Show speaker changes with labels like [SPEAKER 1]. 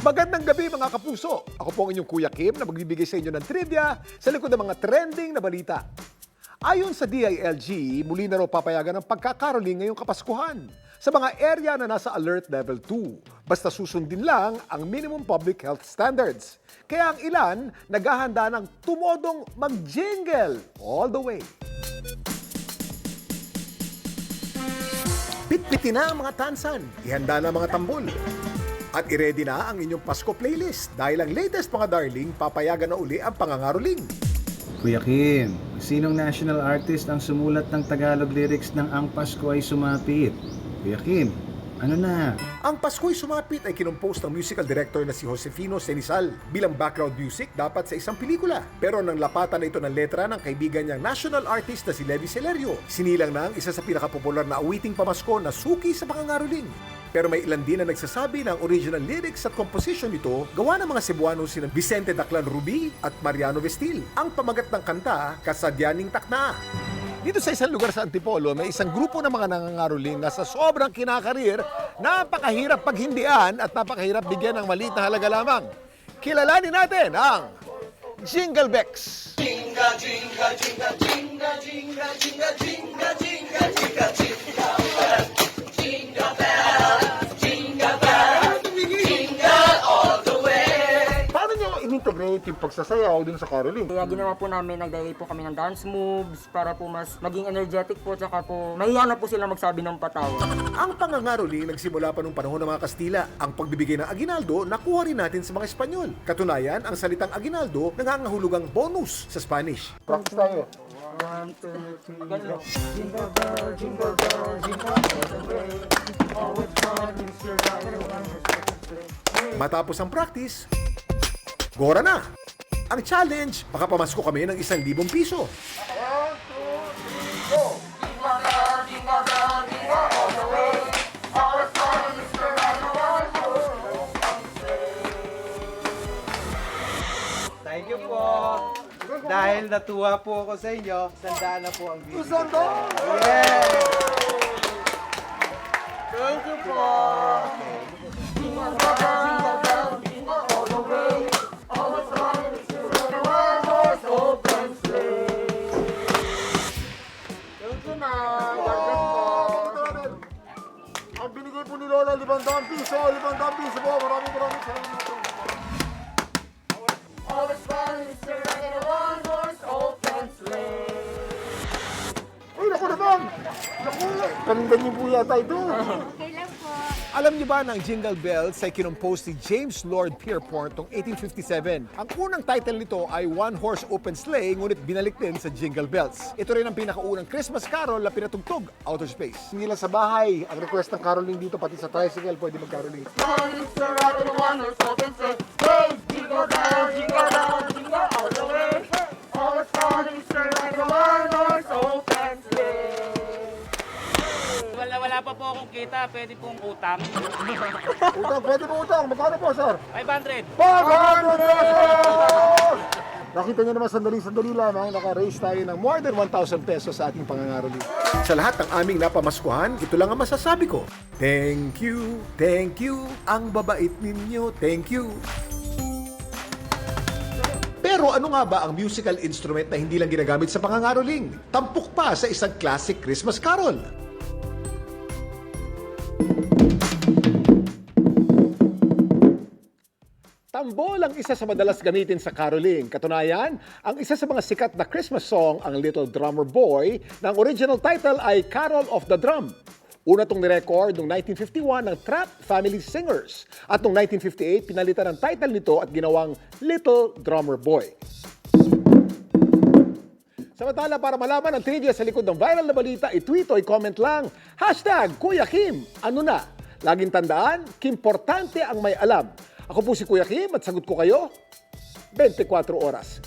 [SPEAKER 1] Magandang gabi mga kapuso! Ako po ang inyong Kuya Kim na magbibigay sa inyo ng trivia sa likod ng mga trending na balita. Ayon sa DILG, muli na raw papayagan ang pagkakaroling ngayong Kapaskuhan sa mga area na nasa Alert Level 2. Basta susundin lang ang minimum public health standards. Kaya ang ilan naghahanda ng tumodong mag-jingle all the way. Pitpitin na ang mga tansan, ihanda na ang mga tambol. At i-ready na ang inyong Pasko playlist dahil ang latest mga darling papayagan na uli ang pangangaroling.
[SPEAKER 2] Kuya Kim, sinong national artist ang sumulat ng Tagalog lyrics ng Ang Pasko ay Sumapit? Kuya Kim, ano na?
[SPEAKER 1] Ang Pasko'y Sumapit ay kinompose ng musical director na si Josefino Senisal bilang background music dapat sa isang pelikula. Pero nang lapatan na ito ng letra ng kaibigan niyang national artist na si Levi Celerio, sinilang na ang isa sa pinakapopular na awiting pamasko na suki sa pangangaroling. Pero may ilan din na nagsasabi na ang original lyrics at composition nito gawa ng mga Cebuano sina Vicente Daclan Rubi at Mariano Vestil. Ang pamagat ng kanta, Kasadyaning Takna. Dito sa isang lugar sa Antipolo, may isang grupo ng mga nangangaroling na sa sobrang kinakarir, napakahirap paghindian at napakahirap bigyan ng maliit na halaga lamang. Kilalanin natin ang Jingle Becks.
[SPEAKER 3] Jingle, jingle, jingle, jingle, jingle, jingle, jingle, jingle, jingle, jingle bell. Jingle bell, jingle bell, jingle all the way.
[SPEAKER 1] Paano nyo in-integrate yung pagsasayaw din sa caroling?
[SPEAKER 4] Kaya ginawa po namin, nagdalay po kami ng dance moves para po mas maging energetic po, tsaka po mahiya na po sila magsabi ng patawa.
[SPEAKER 1] Ang pangangaroling nagsimula pa nung panahon ng mga Kastila. Ang pagbibigay ng aginaldo, nakuha rin natin sa mga Espanyol. Katunayan, ang salitang aginaldo nangangahulugang bonus sa Spanish. Practice tayo.
[SPEAKER 4] 1, 2, 3, ganun. Jingle bell, jingle bell, jingle all the way. Always fun, it's your ride, one
[SPEAKER 1] Matapos ang practice, gora na! Ang challenge, baka pamasko kami ng 1,000 piso.
[SPEAKER 5] Thank you po. Dahil natuwa po ako sa inyo, sandaan na po ang video. Yeah!
[SPEAKER 4] Thank you po! Thank you na!
[SPEAKER 1] Ang binigay po ni Lola, 500 piso. 500 piso po. Maraming salamat po.
[SPEAKER 4] Always fun, it's your ride, one horse open sleigh.
[SPEAKER 1] Ay, naku naman! Naku! Panindan niyo po yata ito. Alam niyo ba na ang Jingle Bells ay kinompose ni James Lord Pierpont noong 1857? Ang unang title nito ay One Horse Open Sleigh, ngunit binalik din sa Jingle Bells. Ito rin ang pinakaunang Christmas carol na pinatugtog outer space. Hindi lang sa bahay, ang request ng caroling dito, pati sa tricycle, pwede mag-caroling.
[SPEAKER 4] Fun, it's your ride, one horse open sleigh. Hey, jingle bell, jingle all the way. Always fun, it's your ride, one horse open sleigh.
[SPEAKER 6] Wala pa po akong kita, pwede pong utang.
[SPEAKER 1] Utang, pwede po utang. Magkano po, sir?
[SPEAKER 6] 500.
[SPEAKER 1] 500 pesos! Nakita niyo naman sandali lamang, naka-raise tayo ng more than 1,000 pesos sa ating pangangaroling. Sa lahat ng aming napamaskuhan, ito lang ang masasabi ko. Thank you, ang babait ninyo, thank you. Pero ano nga ba ang musical instrument na hindi lang ginagamit sa pangangaroling? Tampok pa sa isang classic Christmas carol. Tambol ang isa sa madalas gamitin sa caroling. Katunayan, ang isa sa mga sikat na Christmas song, ang Little Drummer Boy, na ang original title ay Carol of the Drum. Una itong nirecord noong 1951 ng Trap Family Singers. At noong 1958, pinalitan ang title nito at ginawang Little Drummer Boy. Samantala, para malaman ang trivia sa likod ng viral na balita, i-tweet o i-comment lang, #Kuya Kim, ano na? Laging tandaan, kimportante ang may alam. Ako po si Kuya Kim at sagot ko kayo 24 oras.